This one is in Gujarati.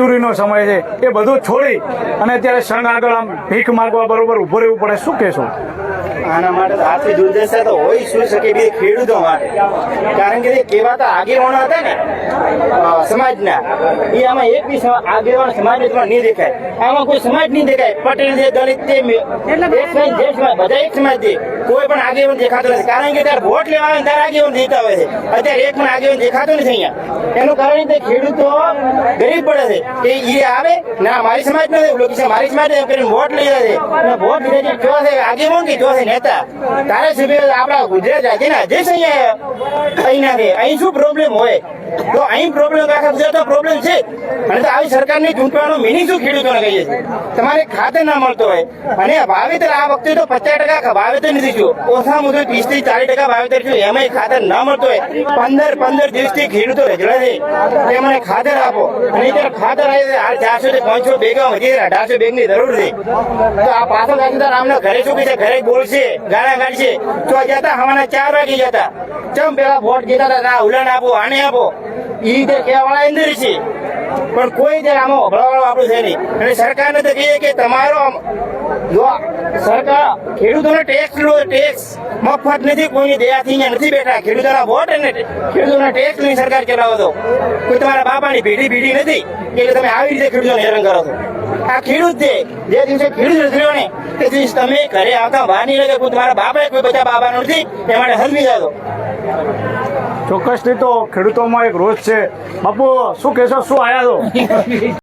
મજૂરીનો સમય છે એ બધું છોડી અને અત્યારે સંઘ આગળ આમ ભીખ માંગવા બરોબર ઉભો રહેવું પડે, શું કહેશો? આના માટે તો આર્થિક દુર્દશા તો હોઈ શું શકે બે ખેડૂતો માટે, કારણ કે કેવા તો આગેવાનો હતા ને સમાજના, એ આમાં એક બી આગેવાન સમાજ નહીં દેખાય, આમાં કોઈ સમાજ નહીં દેખાય. પટેલ છે, દલિત છે, બધા એક સમાજ છે, કોઈ પણ આગેવાન દેખાતો નથી. કારણ કે ત્યારે વોટ લેવા આવે ત્યારે આગેવાન દેતા હોય છે, અત્યારે એક પણ આગેવાન દેખાતો નથી અહીંયા. એનું કારણ તે ખેડૂતો ગરીબ પડે છે કે એ આવે ના મારી સમાજ નથી, મારી સમાજ કરીને વોટ લઈ જાય છે. વોટ લીધે જો છે આગેવાન કે જો છે નેતા, ધારાસભ્ય આપણા ગુજરાત રાજ્યના અધ્યક્ષ અહીંયા છે. અહીં શું પ્રોબ્લેમ હોય? તો અહીં પ્રોબ્લેમ આખા ગુજરાતનો પ્રોબ્લેમ છે. અને તો આવી સરકારની ચૂંટવાનો મિનિંગ શું ખેડૂતોને કહીએ છીએ? તમારે ખાતર ના મળતો હોય અને વાવેતર આ વખતે તો 50% વાવેતર નથી થયું, ઓછામાં ઓછું 30 થી 40% વાવેતર થયું, એમાં ખાતર ના મળતો હોય. 15 દિવસથી ખેડૂતો રજડે છે કે મને ખાતર આપો, અને અત્યારે ખાતર આવે 400 થી 500 બેગમાં વધી 1800 બેગની જરૂર છે. તો આ પાછો ગાંધીદાર આમના ઘરે શું છે, ઘરે બોલશે, ગાળા કાઢશે. તો જતા હવાના 4 વાગે જતા, ચમ પેલા વોટ કીધા હતા ઉલાન આપો, આને આપો, એ રીતે કહેવા વાળા અંદર છે. પણ કોઈ આમાં અભળાવાળો આપણું છે નહીં. અને સરકારને તો કહીએ કે તમારો જો સરકાર ખેડૂતોને ટેક્સ મફત નથી, કોઈની દયાથી અહીંયા નથી બેઠા. ખેડૂતોના વોટ અને ખેડૂતોના ટેક્સ ની સરકાર ચલાવો છો. કોઈ તમારા બાપાની ભીડી નથી એટલે તમે આવી રીતે ખેડૂતોને હેરાન કરો છો. આ ખેડૂત છે, જે દિવસે ખેડૂત રજડ્યો ને તે દિવસ તમે ઘરે આવતા વાર નહીં લાગે. કોઈ તમારા બાપા કોઈ બધા બાબાનો નથી, એ માટે હલવી જાતો. ચોક્કસથી તો ખેડૂતોમાં એક રોષ છે. બાપુ શું કહેશો, શું આયા છો?